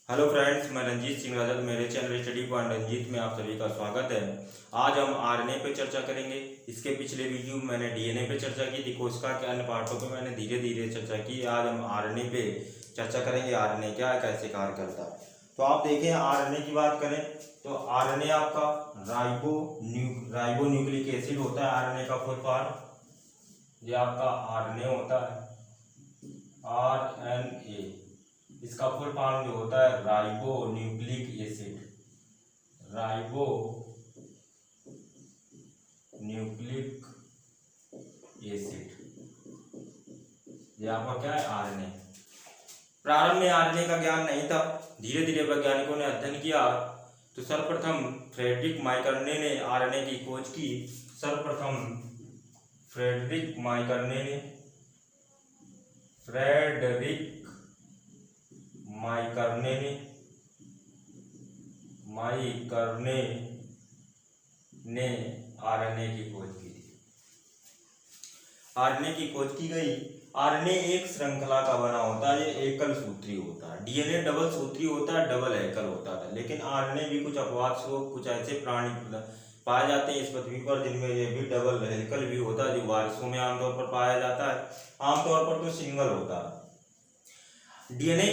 Hello friends, मैं रंजीत सिंह रजक। मेरे channel study point Ranjit में आप सभी का स्वागत है। आज हम आरएनए पे चर्चा करेंगे। इसके पिछले वीडियो में मैंने डीएनए पे चर्चा की थी, कोशिका के अन्य पार्टों पे मैंने धीरे धीरे चर्चा की। आज हम आरएनए पे चर्चा करेंगे। आरएनए क्या है, कैसे कार्य करता है। तो आप देखें, आरएनए की बात करें तो आरएनए आपका राइबो न्यूक्लिक एसिड होता है। आरएनए का फुल फॉर्म ये आपका आरएनए होता है, आरएनए। इसका फुल फॉर्म जो होता है ribo nucleic acid, ribo nucleic acid. ये आपका क्या है, आरएनए। प्रारंभ में आरएनए का ज्ञान नहीं था, धीरे धीरे वैज्ञानिकों ने अध्ययन किया तो सर्वप्रथम फ्रेडरिक माइकर्ने ने आरएनए की खोज की। सर्वप्रथम फ्रेडरिक माइकर्ने ने आरएनए की खोज की थी। आरएनए की खोज की गई। आरएनए एक श्रृंखला का बना होता है, ये एकल सूत्री होता है। डीएनए डबल सूत्री होता है, डबल एकल होता है। लेकिन आरएनए भी कुछ अपवाद स्वरूप कुछ ऐसे प्राणी पाए जाते हैं इस पृथ्वी पर जिनमें ये भी डबल हेलिकल भी होता है, जो वायरसों में आमतौर पर पाया जाता है। आमतौर पर तो सिंगल होता है। आरएनए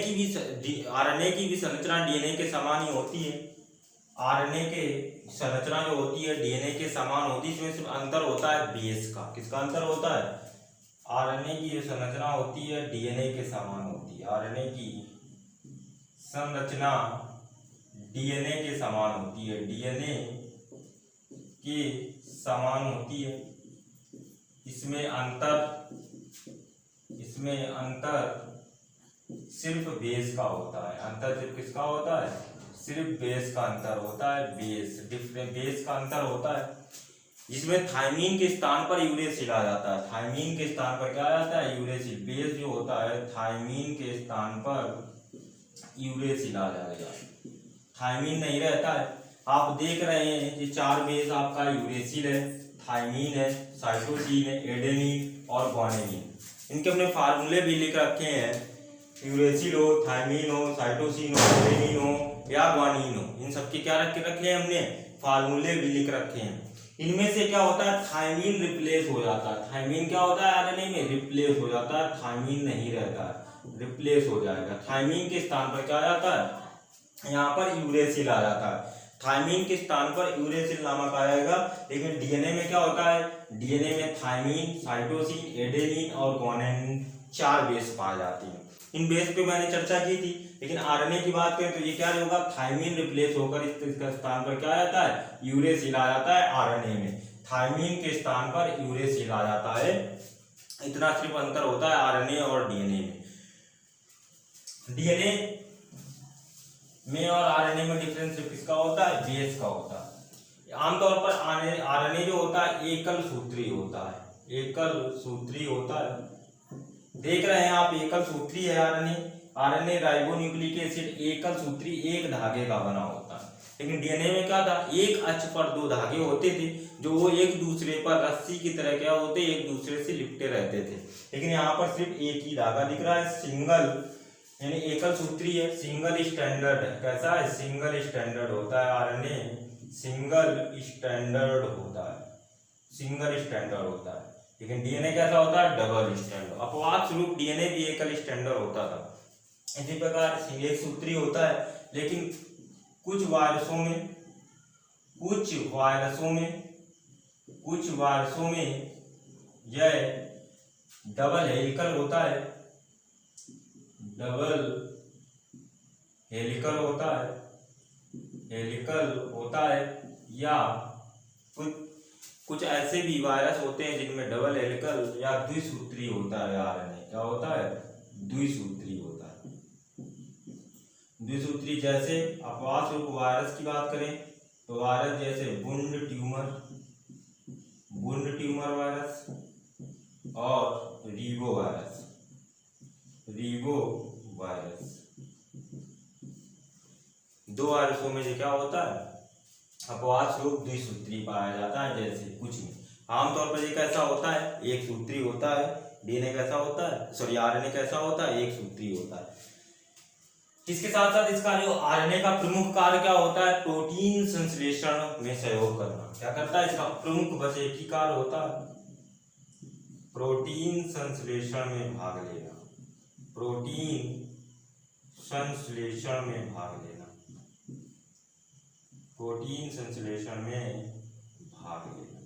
की भी संरचना डीएनए के समान ही होती है। आरएनए के संरचना जो होती है डीएनए के समान होती है, इसमें सिर्फ अंतर होता है बेस का। किसका अंतर होता है? आरएनए की जो संरचना होती है डीएनए के समान होती है। आरएनए की संरचना डीएनए के समान होती है, डीएनए के समान होती है। इसमें अंतर सिर्फ बेस का होता है। अंतर सिर्फ किसका होता है? सिर्फ बेस का अंतर होता है। बेस का अंतर होता है। इसमें थायमीन के स्थान पर यूरेसिल आ जाता है। थायमीन के स्थान पर क्या आ जाता है? यूरेसिल। बेस जो होता है थायमीन के स्थान पर यूरेसिल आ जाएगा। थायमीन नहीं रहता है। आप देख रहे हैं ये चार बेस आपका यूरेसिल है, थायमीन है, साइटोसिन है, एडेनिन और ग्वानिन। इनके अपने फार्मूले भी लिख रखे हैं। यूरेसिल हो, थायमीन हो, साइटोसिन हो, एडेनिन हो या ग्वानिन हो, इन सबके क्या रखे हैं हमने? फार्मूले भी लिख रखे हैं। इनमें से क्या होता है? थायमीन रिप्लेस हो जाता है। थायमीन क्या होता है? आरएनए में रिप्लेस हो जाता है। थायमीन नहीं रहता है, रिप्लेस हो जाएगा। थायमीन के स्थान पर क्या आ जाता है? यहाँ पर यूरेसिल आ जाता है। थायमीन के स्थान पर यूरेसिल नामक आएगा। लेकिन डीएनए में क्या होता है? डीएनए में थायमीन, साइटोसिन, एडेनिन और ग्वानिन चार बेस पाए जाते हैं। इन बेस पे मैंने चर्चा की थी। लेकिन आरएनए की बात करें तो ये क्या होगा? थायमीन रिप्लेस होकर इसके स्थान पर क्या आ जाता है? यूरेसिल आ जाता है। आरएनए में थायमीन के स्थान पर यूरेसिल आ जाता है। इतना सिर्फ अंतर होता है आरएनए और डीएनए में। डीएनए में और आरएनए में डिफरेंस किसका होता है? बेस का होता है। आमतौर पर आरएनए जो होता है एकल सूत्री होता है। एकल सूत्री होता है। देख रहे हैं आप, एकल सूत्री है RNA. RNA ribo nucleic acid एकल सूत्री एक धागे का बना होता है। लेकिन डीएनए में क्या था? एक अक्ष पर दो धागे होते थे जो वो एक दूसरे पर रस्सी की तरह क्या होते, एक दूसरे से लिपटे रहते थे। लेकिन यहाँ पर सिर्फ एक ही धागा दिख रहा है, सिंगल, यानी एकल सूत्री है, सिंगल स्टैंडर्ड है। कैसा है? सिंगल स्टैंडर्ड होता है आरएनए, सिंगल स्टैंडर्ड होता है, सिंगल स्टैंडर्ड होता है। लेकिन डीएनए कैसा होता है? Double standard. अपवाद स्वरूप डीएनए भी एकल स्टैंडर्ड होता था। इसी प्रकार एक सूत्री होता है। लेकिन कुछ वायरसों में यह डबल हेलिकल होता है, डबल हेलिकल होता है। या कुछ ऐसे भी वायरस होते हैं जिनमें डबल हेलिकल या द्विसूत्री होता है। आरएनए क्या होता है? द्विसूत्री होता है। द्विसूत्री जैसे अपवाद स्वरूप वायरस की बात करें तो वायरस जैसे वुंड ट्यूमर वायरस और रीबो वायरस। दो वायरसों में जो क्या होता है? अपवाद स्वरूप द्विसूत्री पाया जाता है। जैसे कुछ में आमतौर पर ये कैसा होता है? एक सूत्री होता है। डीएनए कैसा होता है, सॉरी आरएनए कैसा होता है, एक सूत्री होता है। इसके साथ साथ इसका जो आरएनए का प्रमुख कार्य क्या होता है, प्रोटीन संश्लेषण में सहयोग करना। क्या करता है इसका प्रमुख बस एक ही कार्य होता है, प्रोटीन संश्लेषण में भाग लेना, प्रोटीन संश्लेषण में भाग लेना, प्रोटीन संश्लेषण में भाग लेना।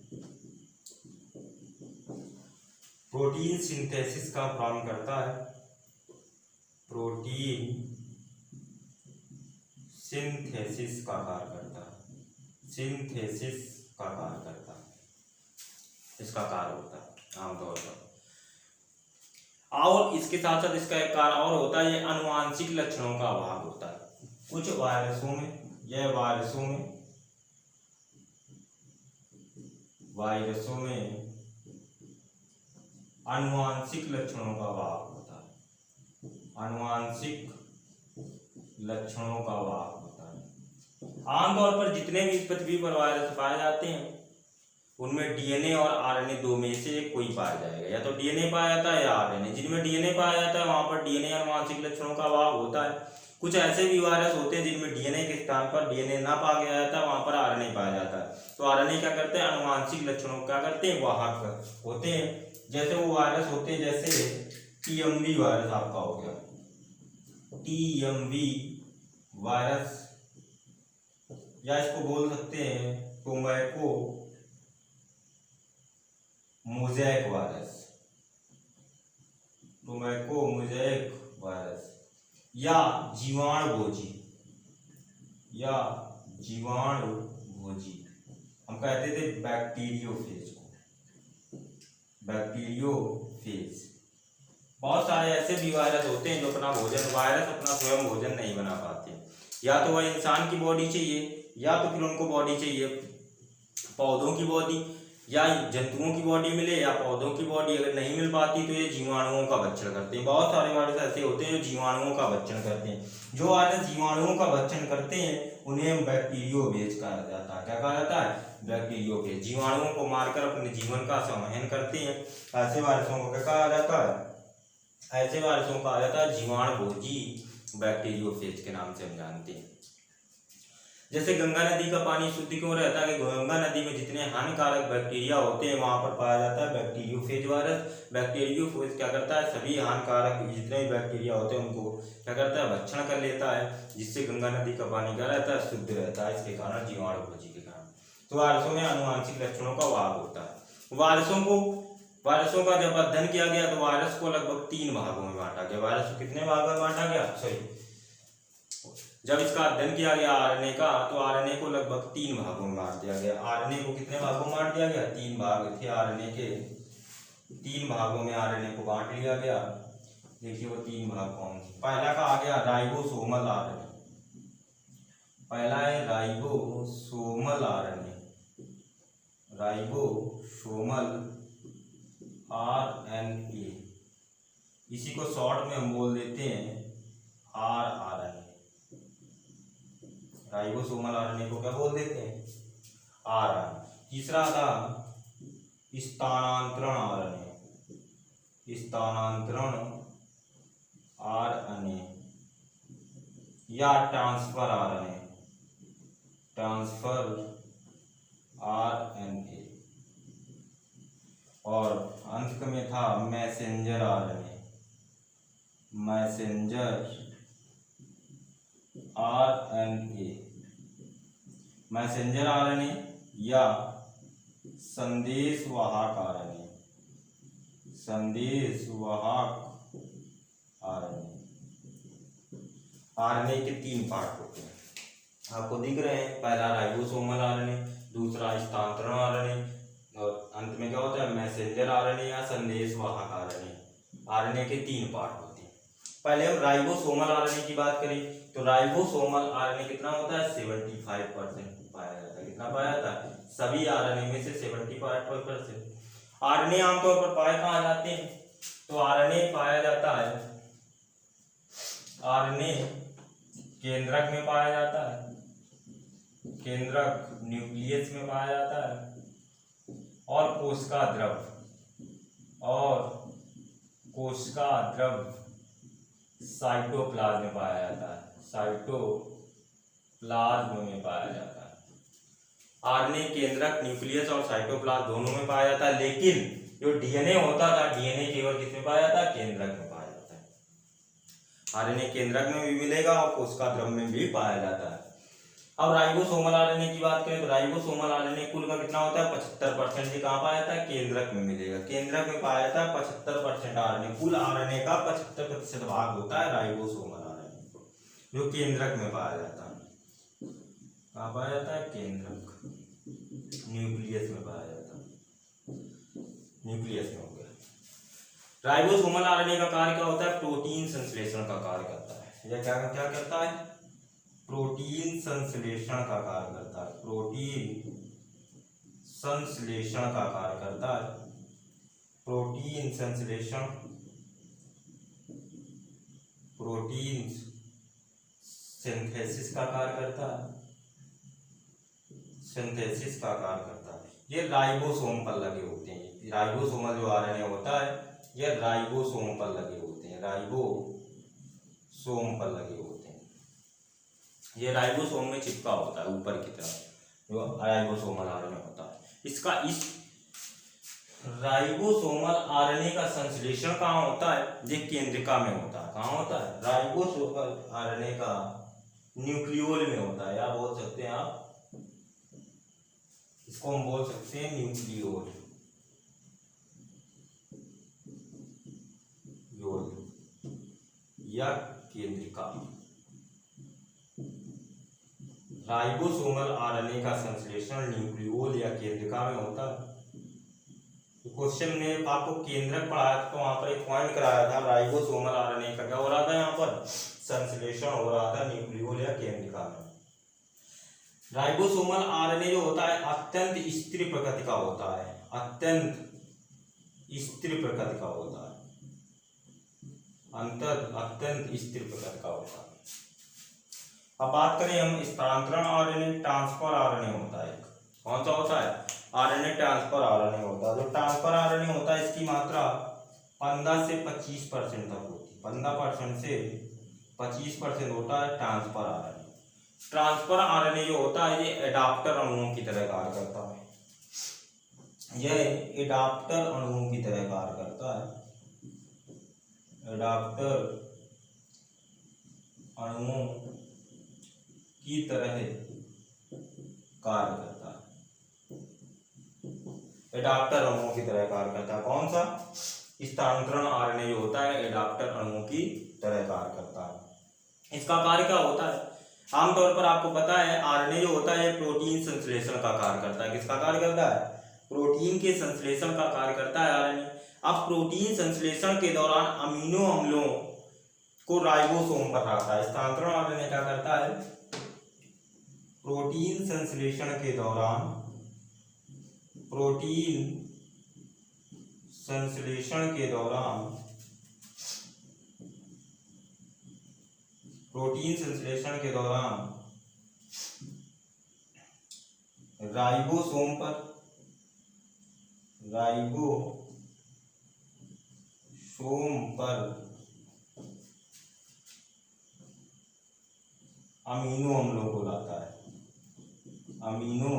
प्रोटीन सिंथेसिस का काम करता है, प्रोटीन सिंथेसिस का कार्य करता है, सिंथेसिस का कार्य करता है, इसका कार्य होता है आमतौर पर। और इसके साथ साथ इसका एक कार्य और होता है, ये आनुवांशिक लक्षणों का अभाव होता है। कुछ वायरसों में, यह वायरसों में आनुवांशिक लक्षणों का अभाव होता है, आनुवांशिक लक्षणों का अभाव होता है। आमतौर पर जितने भी इस पृथ्वी पर वायरस पाए जाते हैं उनमें डीएनए और आरएनए दो में से कोई पाया जाएगा, या तो डीएनए पाया जाता है या आरएनए। जिनमें डीएनए पाया जाता है वहां पर डीएनए आनुवांशिक लक्षणों का अभाव होता है। कुछ ऐसे भी वायरस होते हैं जिनमें डीएनए के स्थान पर डीएनए ना पाया जाता है, वहां पर आरएनए पाया जाता है। तो आरएनए क्या करते हैं, आनुवांशिक लक्षणों क्या करते हैं, वाहक होते हैं। जैसे वो वायरस होते हैं, जैसे टीएमवी वायरस आपका हो गया, टीएमवी वायरस, या इसको बोल सकते हैं tobacco mosaic virus, tobacco mosaic virus, या जीवाणुभोजी, या जीवाणुभोजी। हम कहते थे बैक्टीरियोफेज को, बैक्टीरियोफेज। बहुत सारे ऐसे भी वायरस होते हैं जो अपना भोजन, वायरस अपना स्वयं भोजन नहीं बना पाते, या तो वह इंसान की बॉडी चाहिए, या तो फिर उनको बॉडी चाहिए पौधों की बॉडी, या जंतुओं की बॉडी मिले या पौधों की बॉडी। अगर नहीं मिल पाती तो ये जीवाणुओं का भक्षण करते हैं। बहुत सारे वायरस ऐसे होते हैं जो जीवाणुओं का भक्षण करते हैं। जो वायरस जीवाणुओं का भक्षण करते हैं उन्हें बैक्टीरियोफेज कहा जाता है। क्या कहा जाता है, बैक्टीरियोफेज। जीवाणुओं को मारकर अपने जीवन का संवहन करते हैं। ऐसे वायरसों को क्या कहा जाता है, ऐसे वायरसों को कहा जाता है जीवाणुभोजी, बैक्टीरियोफेज के नाम से हम जानते हैं। जैसे गंगा नदी का पानी शुद्ध क्यों रहता है, कि गंगा नदी में जितने हानिकारक बैक्टीरिया होते हैं वहां पर पाया जाता है बैक्टीरियोफेज वायरस। बैक्टीरियोफेज क्या करता है, सभी हानिकारक जितने भी बैक्टीरिया होते हैं उनको क्या करता है, भक्षण कर लेता है, जिससे गंगा नदी का पानी क्या रहता है, शुद्ध रहता है। इसके कारण जीवाणुभोजी के कारण। तो वायरसों में आनुवांशिक लक्षणों का अभाव होता है। वायरसों का जब अध्ययन किया गया तो वायरस को लगभग 3 भागों में बांटा गया। वायरस को कितने भागों में बांटा गया, जब इसका अध्ययन किया गया आरएनए का, तो आरएनए को लगभग 3 भागों में बांट दिया गया। आरएनए को कितने भागों में बांट दिया गया, 3 भाग थे आरएनए के, 3 भागों में आरएनए को बांट लिया गया। देखिए वो 3 भाग कौन से। पहला का आ गया राइबोसोमल आरएनए, पहला है राइबोसोमल आरएनए, राइबोसोमल आरएनए, इसी को शॉर्ट में हम बोल देते हैं आरएनए। राइबोसोमल आरएनए को क्या बोल देते हैं, आरएनए। तीसरा था स्थानांतरण आरएनए, स्थानांतरण आरएनए, या ट्रांसफर आरएनए, ट्रांसफर आरएनए। और अंत में था messenger RNA, messenger RNA, messenger RNA या संदेशवाहक आरएनए, संदेशवाहक आरएनए। आरएनए के 3 पार्ट होते हैं, आपको दिख रहे हैं। पहला राइबोसोमल आरएनए, दूसरा स्थानांतरण आरएनए, और अंत में क्या होता है, मैसेंजर आरएनए या संदेशवाहक आरएनए। आरएनए के 3 पार्ट होते हैं। पहले हम राइबोसोमल आरएनए की बात करें तो राइबोसोमल आरएनए कितना होता है, 75% पाया जाता है। कितना पाया जाता है, सभी आरएनए में से 75%। आरएनए आमतौर पर पाए कहाँ जाते हैं, तो आरएनए पाया जाता है, आरएनए केंद्रक में पाया जाता है, केंद्रक न्यूक्लियस में पाया जाता है, और कोशिका द्रव, और कोशिका द्रव साइटोप्लाज्म में पाया जाता है, साइटोप्लाज्म में पाया जाता है। आरएनए केंद्रक, न्यूक्लियस और साइटोप्लाज्म दोनों में पाया जाता है, लेकिन जो डीएनए होता था, डीएनए केवल किसमें पाया जाता है? केंद्रक में पाया जाता है। आरएनए केंद्रक में भी मिलेगा और कोशिका द्रव्य में भी पाया जाता है। अब राइबोसोमल आरएनए की बात करें तो राइबोसोमल आरएनए कुल का कितना होता है? 75%। ये कहाँ पाया जाता है? केंद्रक में मिलेगा। केंद्रक में पाया जाता है 75% आरएनए। कुल आरएनए का 75% भाग होता है राइबोसोमल आरएनए, जो केंद्रक में पाया जाता है। कहाँ पाया जाता है? केंद्रक, न्यूक्लियस में पाया जाता है, न्यूक्लियस में हो गया। राइबोसोमल आरएनए का कार्य क्या होता है? प्रोटीन संश्लेषण का कार्य करता है। यह क्या क्या करता है? प्रोटीन संश्लेषण का कार्य करता है, प्रोटीन संश्लेषण का कार्य करता है, प्रोटीन संश्लेषण, प्रोटीन सिंथेसिस का कार्य करता है, सिंथेसिस का कार्य करता है। ये राइबोसोम पर लगे होते हैं। राइबोसोमल जो आरएनए होता है ये राइबोसोम पर लगे होते हैं, राइबोसोम पर लगे होते हैं। ये राइबोसोम में चिपका होता है ऊपर की तरफ, जो राइबोसोमल आरएनए होता है। इसका इस राइबोसोमल आरएनए का संश्लेषण कहाँ होता है? ये केंद्रिका में होता है। कहाँ होता है? राइबोसोमल आरएनए का न्यूक्लियोल में होता है, या बोल सकते हैं आप, इसको हम बोल सकते हैं न्यूक्लियोल, या केंद्रिका। राइबोसोमल आरएनए का संश्लेषण न्यूक्लियोल या केंद्रिका में होता है। क्वेश्चन ने आपको केंद्रक पढ़ाया तो वहां पर एक पॉइंट कराया था, राइबोसोमल आरएनए का क्या हो रहा था? यहाँ पर संश्लेषण हो रहा था न्यूक्लियोल या केंद्रिका में। राइबोसोमल आरएनए जो होता है अत्यंत स्थिर प्रकृति का होता है, अत्यंत स्थिर प्रकृति का होता है, अत्यंत स्थिर प्रकृति का होता है। अब बात करें हम स्थानांतरण आरएनए, ट्रांसफर आरएनए होता है। कौन सा होता है? आरएनए ट्रांसफर आरएनए होता है। जो ट्रांसफर आरएनए होता है इसकी मात्रा 15 से 25% तक होती है, 15% से 25% होता है ट्रांसफर आरएनए। ट्रांसफर आरएनए जो होता है ये एडाप्टर अणुओं की तरह कार्य करता है, यह एडाप्टर अणुओं की तरह कार्य करता है, एडाप्टर अणुओं की तरह कार्य करता है, एडाप्टर अणुओं की तरह कार्य करता है। कौन सा? स्थानांतरण आरएनए जो होता है एडाप्टर अणुओं की तरह कार्य करता है। इसका कार्य क्या होता है? आमतौर पर आपको पता है आरएनए जो होता है प्रोटीन संश्लेषण का कार्य करता है। किसका कार्य करता है? प्रोटीन के संश्लेषण का कार्य करता है आरएनए। अब प्रोटीन संश्लेषण के दौरान अमीनो अम्लों को राइबोसोम पर रखता है। स्थानांतरण आरएनए क्या करता है? प्रोटीन संश्लेषण के दौरान, प्रोटीन संश्लेषण के दौरान, प्रोटीन संश्लेषण के दौरान राइबोसोम पर, राइबोसोम पर अमीनो अम्लों को लाता है, अमीनो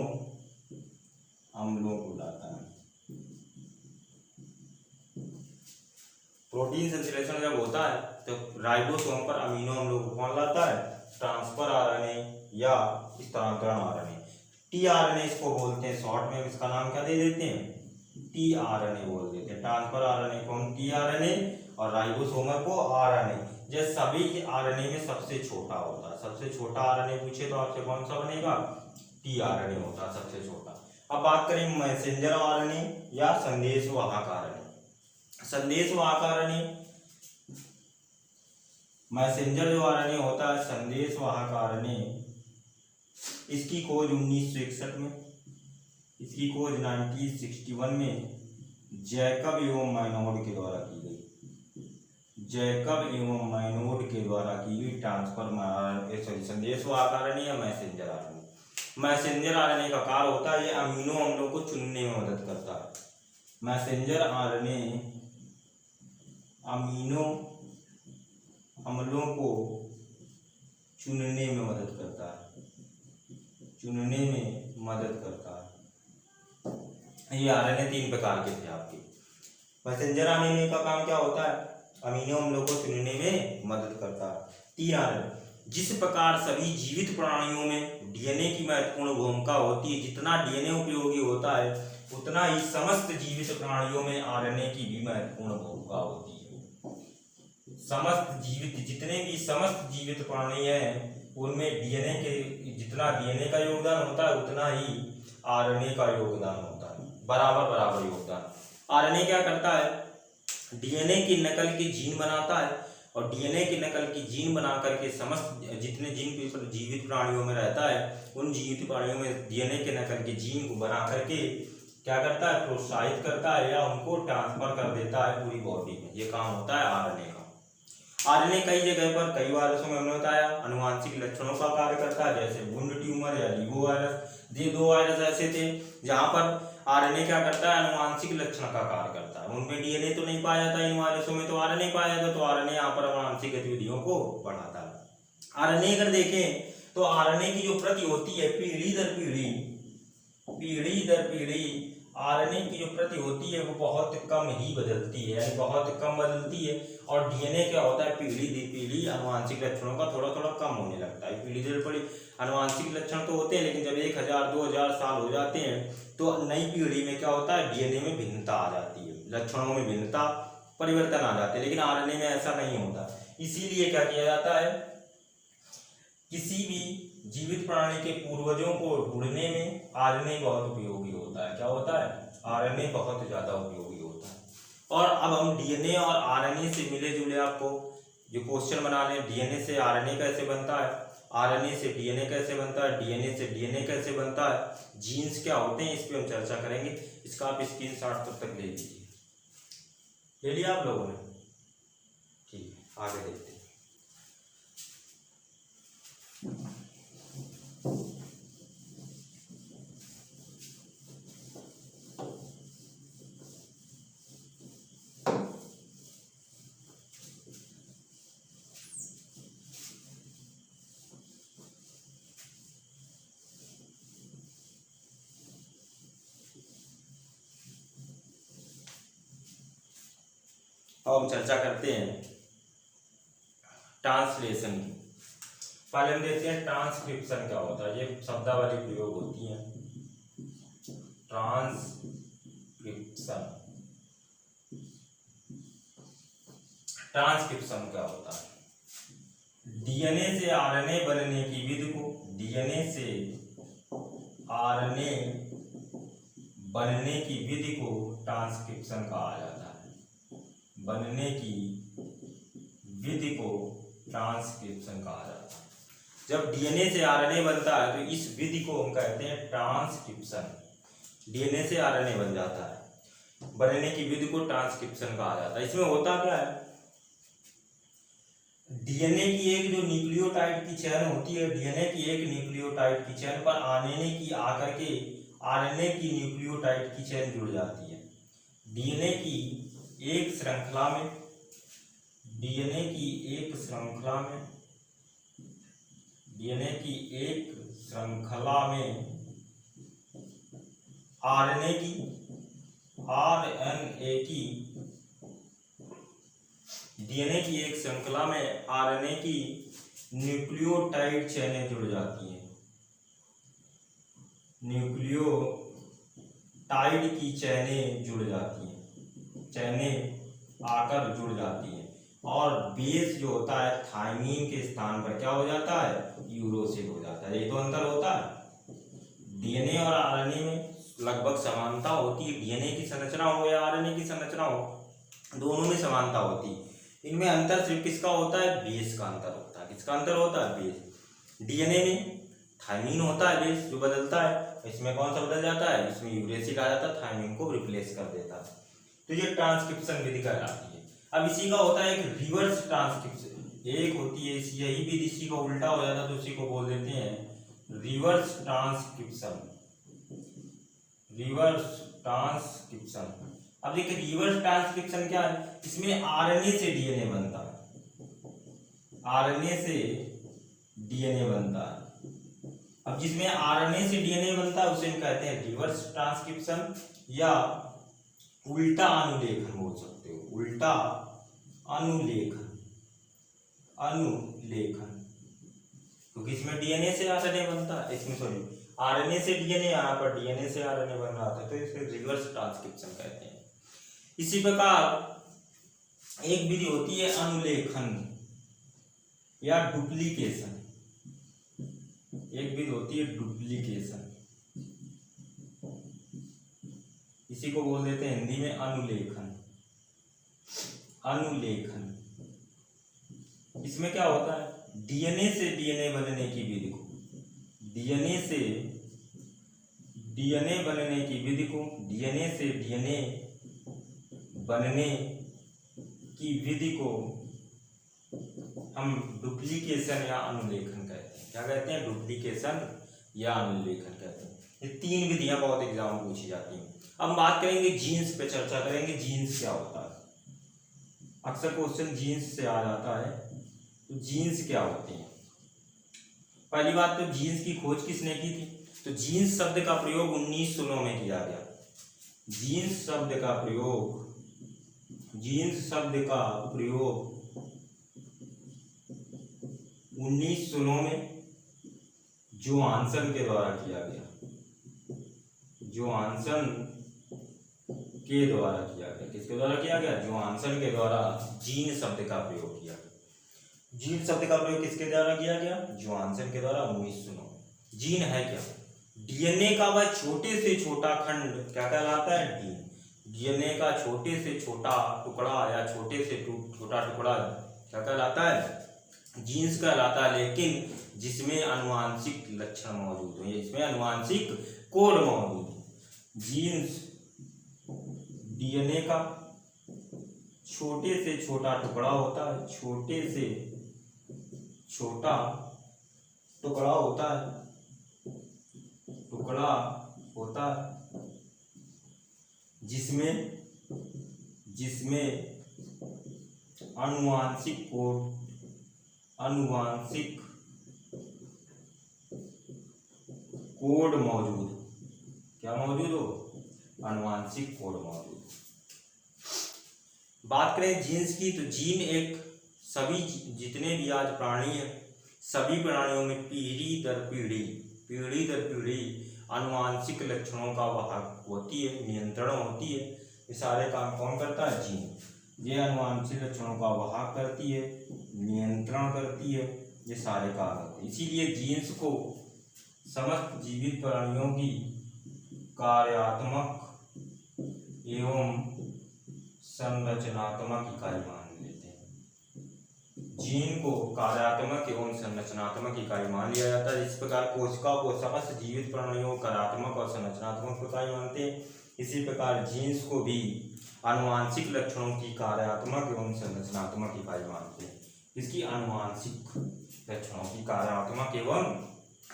अम्लों को लाता है। प्रोटीन संश्लेषण जब होता है तो राइबोसोम पर अमीनो अम्लों को कौन लाता है? ट्रांसफर आरएनए या स्थानांतरण आरएनए। टीआरएनए इसको बोलते हैं, शॉर्ट में इसका नाम क्या दे देते हैं? टीआरएनए बोल देते हैं। ट्रांसफर आरएनए को हम टीआरएनए और राइबोसोमर को आरएनए। ये सभी आरएनए में सबसे छोटा होता है। सबसे छोटा आरएनए पूछे तो आपसे कौन सा बनेगा? टीआरएनए होता है सबसे छोटा। अब बात करें मैसेंजर आरएनए या संदेशवाहक आरएनए। संदेशवाहक आरएनए, मैसेंजर जो आरएनए होता है, संदेशवाहक आरएनए, इसकी खोज 1961 में, इसकी खोज 1961 में जैकब एवं मैनोड के द्वारा की गई, जैकब एवं मैनोड के द्वारा की गई। ट्रांसफर संदेशवाहक आरएनए या मैसेंजर आरएनए। मैसेंजर आरएनए का कार्य होता है ये अमीनो अम्लों को चुनने में मदद करता है। मैसेंजर आरएनए अमीनो अम्लों को चुनने में मदद करता है, चुनने में मदद करता है। ये आरएनए 3 प्रकार के थे आपके। मैसेंजर आरएनए का काम क्या होता है? अमीनो अम्लों को चुनने में मदद करता है। 3 आरएनए। जिस प्रकार सभी जीवित प्राणियों में डीएनए की महत्वपूर्ण भूमिका होती है, जितना डीएनए उपयोगी होता है उतना ही समस्त जीवित प्राणियों में आरएनए की भी महत्वपूर्ण भूमिका होती है। समस्त जीवित, जितने भी समस्त जीवित प्राणी हैं उनमें डीएनए के, जितना डीएनए का योगदान होता है उतना ही आरएनए का योगदान होता है, बराबर बराबर योगदान। आरएनए क्या करता है? डीएनए की नकल के जीन बनाता है और डीएनए की नकल की जीन बना करके समस्त जितने जीन जीवित प्राणियों में रहता है उन जीवित प्राणियों में डीएनए के नकल के जीन को बना करके क्या करता है? प्रोत्साहित करता है या उनको ट्रांसफर कर देता है पूरी बॉडी में। ये काम होता है आरएनए का। आरएनए कई जगह पर कई वायरसों में हमने बताया अनुवांशिक लक्षणों का कार्य करता है, जैसे वुंड ट्यूमर या लीवो वायरस। ये 2 वायरस ऐसे थे जहां पर आरएनए क्या करता है? अनुवांशिक लक्षण का कार्य करता है। उनमें डीएनए तो नहीं पाया जाता, इन वायरसों में तो आरएनए पाया जाता, तो आरएनए यहाँ पर अनुवांशिक गतिविधियों को बढ़ाता है। आरएनए अगर देखें तो आरएनए की जो प्रति होती है पीढ़ी दर पीढ़ी आरएनए की जो प्रति होती है वो बहुत कम ही बदलती है, यानी बहुत कम बदलती है। और डीएनए क्या होता है? पीढ़ी दर पीढ़ी अनुवांशिक लक्षणों का थोड़ा थोड़ा कम होने लगता है। पीढ़ी दर पीढ़ी अनुवांशिक लक्षण तो होते हैं, लेकिन जब 1000-2000 साल हो जाते हैं तो नई पीढ़ी में क्या होता है? डीएनए में भिन्नता आ जाती है, लक्षणों में भिन्नता, परिवर्तन आ जाते हैं। लेकिन आरएनए में ऐसा नहीं होता। इसीलिए क्या किया जाता है? किसी भी जीवित प्राणी के पूर्वजों को ढूंढने में आरएनए बहुत उपयोगी होता है। क्या होता है? आरएनए बहुत ज्यादा उपयोगी होता है। और अब हम डीएनए और आरएनए से मिले जुले आपको जो क्वेश्चन बना लें, डीएनए से आरएनए कैसे बनता है, आरएनए से डीएनए कैसे बनता है, डीएनए से डीएनए कैसे बनता है, जीन्स क्या होते हैं, इस पे हम चर्चा करेंगे। इसका आप स्क्रीनशॉट तब तक ले लीजिए। ले लिया आप लोगों ने? ठीक है, आगे देखते हैं। अब हम चर्चा करते हैं ट्रांसलेशन की। पहले हम देखते हैं ट्रांसक्रिप्शन क्या होता है। ये शब्दावली प्रयोग होती है। ट्रांसक्रिप्शन, ट्रांसक्रिप्शन क्या होता है? डीएनए से आरएनए बनने की विधि को, डीएनए से आरएनए बनने की विधि को ट्रांसक्रिप्शन कहा जाता है। बनने की विधि को ट्रांसक्रिप्शन कहा जाता है। जब डीएनए से आरएनए बनता है तो इस विधि को हम कहते हैं ट्रांसक्रिप्शन। डीएनए से आरएनए बन जाता है, बनने की विधि को ट्रांसक्रिप्शन कहा जाता है। इसमें होता क्या है? डीएनए की एक जो न्यूक्लियोटाइड की चेन होती है, डीएनए की एक न्यूक्लियोटाइड की चेन पर आरएनए की आकर के आरएनए की न्यूक्लियोटाइड की चेन जुड़ जाती है। डीएनए की एक श्रृंखला में, डीएनए की एक श्रृंखला में, डीएनए की एक श्रृंखला में आरएनए की, डीएनए की एक श्रृंखला में आरएनए की न्यूक्लियोटाइड चेनें जुड़ जाती हैं। न्यूक्लियोटाइड की चेनें जुड़ जाती हैं, चेनें आकर जुड़ जाती हैं और बेस जो होता है थायमीन के स्थान पर क्या हो जाता है? यूरोसिल हो जाता है। ये तो अंतर होता है। डीएनए और आरएनए में लगभग समानता होती है। डीएनए की संरचना हो या आरएनए की संरचना हो, दोनों में समानता होती है। इनमें अंतर सिर्फ किसका होता है? बेस का अंतर होता है। किसका अंतर होता है? बेस। डीएनए में थायमीन होता है बेस जो बदलता है, इसमें कौन सा बदल जाता है? इसमें यूरेसिल आ जाता है, थायमीन को रिप्लेस कर देता है। तो ये ट्रांसक्रिप्शन विधि कहलाती है। अब इसी का होता है एक रिवर्स ट्रांसक्रिप्शन, एक होती है यही विधि, इसी का उल्टा हो जाता है तो उसी को बोल देते हैं रिवर्स ट्रांसक्रिप्शन। Reverse transcription. अब देखिए रिवर्स ट्रांसक्रिप्शन क्या है? इसमें आरएनए से डीएनए बनता है, आरएनए से डीएनए बनता है। अब जिसमें आरएनए से डीएनए बनता है उसे हम कहते हैं रिवर्स ट्रांसक्रिप्शन या उल्टा अनुलेखन बोल सकते हो, उल्टा अनुलेखन। अनुलेखन क्योंकि इसमें डीएनए से आरएनए बनता है, इसमें सॉरी आरएनए से डीएनए, यहाँ पर डीएनए से आरएनए बन रहा था, तो इसे रिवर्स ट्रांसक्रिप्शन कहते हैं। इसी प्रकार एक विधि होती है अनुलेखन या डुप्लीकेशन, एक विधि होती है डुप्लीकेशन, इसी को बोल देते हैं हिंदी में अनुलेखन। अनुलेखन इसमें क्या होता है, डीएनए से डीएनए बनने की विधि को, डीएनए से डीएनए बनने की विधि को, डीएनए से डीएनए बनने की विधि को हम डुप्लीकेशन या अनुलेखन कहते हैं। क्या कहते हैं, डुप्लीकेशन या अनुलेखन कहते हैं। ये तीन विधियां बहुत एग्जाम में पूछी जाती हैं। अब बात करेंगे जीन्स पे, चर्चा करेंगे जीन्स क्या होता है। अक्सर क्वेश्चन जीन्स से आ जाता है, तो जीन्स क्या होते हैं। पहली बात तो जीन्स की खोज किसने की थी, तो जीन्स शब्द का प्रयोग 1909 में किया गया। जीन्स शब्द का प्रयोग, जीन्स शब्द का प्रयोग 1909 में जोहानसन के द्वारा किया गया। जोहानसन के द्वारा किया गया। किसके द्वारा किया गया, जोहानसन के द्वारा जीन शब्द का प्रयोग किया गया। जीन शब्द का प्रयोग किसके द्वारा किया गया, जोहानसन के द्वारा 1909। जीन है क्या, डीएनए का वह छोटे से छोटा खंड क्या कहलाता है, जीन। डीएनए का छोटे से छोटा टुकड़ा या छोटे से छोटा टुकड़ा क्या कहलाता है, जीन्स कहलाता है। लेकिन जिसमें अनुवांशिक लक्षण मौजूद हो, इसमें अनुवांशिक कोड मौजूद है। जीन्स डीएनए का छोटे से छोटा टुकड़ा होता है, छोटे से छोटा टुकड़ा होता है, टुकड़ा होता है जिसमें अनुवांशिक कोड, अनुवांशिक कोड मौजूद, क्या मौजूद हो, अनुवांशिक कोड मौजूद। बात करें जीन्स की, तो जीन एक सभी जितने भी आज प्राणी हैं, सभी प्राणियों में पीढ़ी दर पीढ़ी अनुवांशिक लक्षणों का वाहक होती है, नियंत्रण होती है। ये सारे काम कौन करता है, जीन। ये अनुवांशिक लक्षणों का वाहक करती है, नियंत्रण करती है, ये सारे काम होते हैं। इसीलिए जीन्स को समस्त जीवित प्राणियों की कार्यात्मक एवं संरचनात्मक इकाई मान लेते हैं। जीन को कार्यात्मक एवं संरचनात्मक इकाई मान लिया जाता है। इस प्रकार कोशिका को समस्त जीवित प्राणियों कार्यात्मक और संरचनात्मक इकाई मानते हैं। इसी प्रकार जीन्स को भी आनुवांशिक लक्षणों की कार्यात्मक एवं संरचनात्मक इकाई मानते हैं। इसकी आनुवांशिक लक्षणों की कार्यात्मक एवं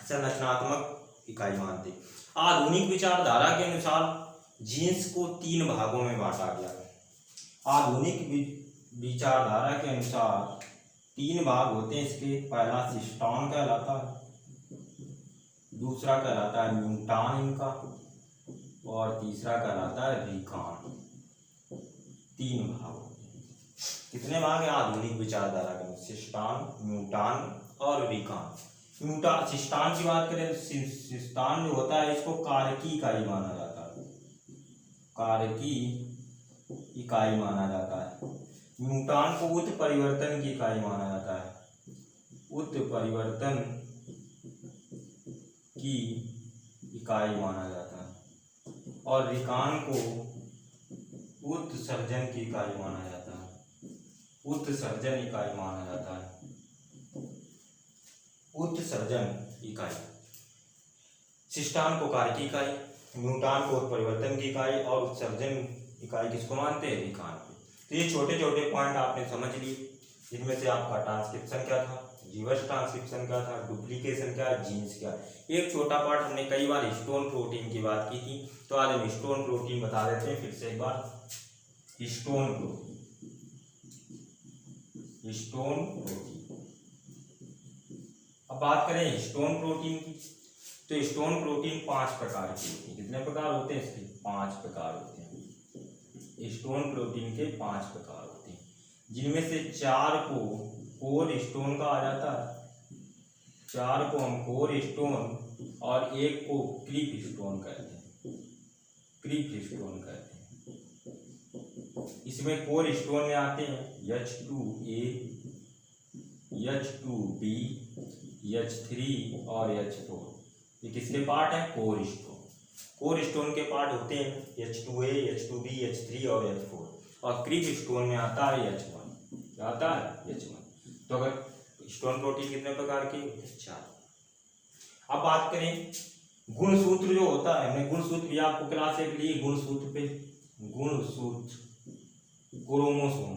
संरचनात्मक इकाई मानते हैं। आधुनिक विचारधारा के अनुसार जीन्स को 3 भागों में बांटा गया है। आधुनिक विचारधारा के अनुसार 3 भाग होते हैं इसके। पहला सिस्टॉन कहलाता है, दूसरा कहलाता है म्यूटान इनका, और तीसरा कहलाता है रिकॉन। 3 भाग होते हैं। कितने भाग हैं आधुनिक विचारधारा के? सिस्टॉन, म्यूटान और रिकॉन। म्यूटान सिस्टॉन की बात करें तो सिस्टॉन जो होता है इसको कारकी इकाई माना जाता है, कारकी इकाई माना जाता है। म्यूटान को उत्परिवर्तन की इकाई माना जाता है, उत्परिवर्तन की इकाई माना जाता है। और रिकॉन को उत्सर्जन की इकाई माना जाता है, उत्सर्जन इकाई माना जाता है, उत्सर्जन इकाई। सिस्टॉन को कारकी इकाई, म्यूटान को उत्परिवर्तन की इकाई और उत्सर्जन इकाई किसको मानते हैं? रिकॉन को। तो ये छोटे छोटे पॉइंट आपने समझ लिए, जिनमें से आपका ट्रांसक्रिप्शन क्या था, रिवर्स ट्रांसक्रिप्शन क्या था, डुप्लीकेशन क्या, जीन्स क्या। एक छोटा पार्ट हमने कई बार हिस्टोन प्रोटीन की बात की थी, तो आज हम हिस्टोन प्रोटीन बता देते हैं फिर से एक बार। हिस्टोन प्रोटीन, हिस्टोन प्रोटीन अब बात करें स्टोन प्रोटीन की, तो स्टोन प्रोटीन 5 प्रकार के होते हैं। कितने प्रकार होते हैं इसके? 5 प्रकार होते हैं। स्टोन प्रोटीन के 5 प्रकार होते हैं, जिनमें से 4 को कोर स्टोन कहा जाता है, 4 को हम कोर स्टोन और 1 को क्रीप स्टोन कहते हैं, क्रीप स्टोन कहते हैं। इसमें कोर स्टोन में आते हैं H2A, H2B, H3 और H4। ये किसके पार्ट है? Core stone. कोर स्टोन के पार्ट होते हैं H2A, H2B, H3 और H4, और क्रीप स्टोन में आता है H1। क्या आता है? H1। तो अगर स्टोन प्रोटीन कितने प्रकार के? 4। अब बात करें गुणसूत्र जो होता है, हमने गुणसूत्र भी आपको क्लास 1 ली, गुणसूत्र पे गुणसूत्र क्रोमोसोम,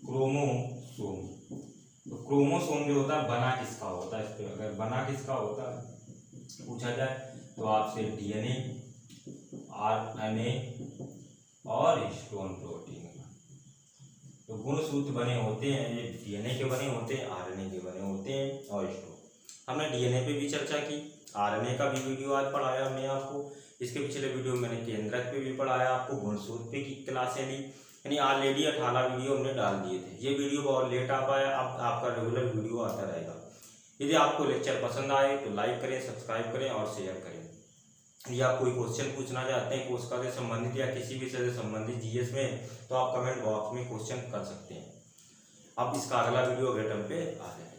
क्रोमोसोम। तो क्रोमोसोम जो होता है बना किसका होता है? इस पे अगर बना किसका होता है पूछा जाए तो आपसे डीएनए, आरएनए और स्टोन प्रोटीन। तो गुणसूत्र बने होते हैं, ये डीएनए के बने होते हैं, आरएनए के बने होते हैं और स्टोन। हमने डीएनए पे भी चर्चा की, आरएनए का भी वीडियो आज पढ़ाया हमने आपको। इसके पिछले वीडियो में मैंने केंद्रक पे भी पढ़ाया आपको, गुणसूत्र पे की क्लासें ली, यानी ऑलरेडी 18 वीडियो हमने डाल दिए थे। ये वीडियो बहुत लेट आ पाया, अब आपका रेगुलर वीडियो आता रहेगा। यदि आपको लेक्चर पसंद आए तो लाइक करें, सब्सक्राइब करें और शेयर करें। यदि आप कोई क्वेश्चन पूछना चाहते हैं कोशिका से संबंधित या किसी विषय से संबंधित जीएस में, तो आप कमेंट बॉक्स में क्वेश्चन कर सकते हैं। अब इसका अगला वीडियो अगले टाइम पे आ जाएगा।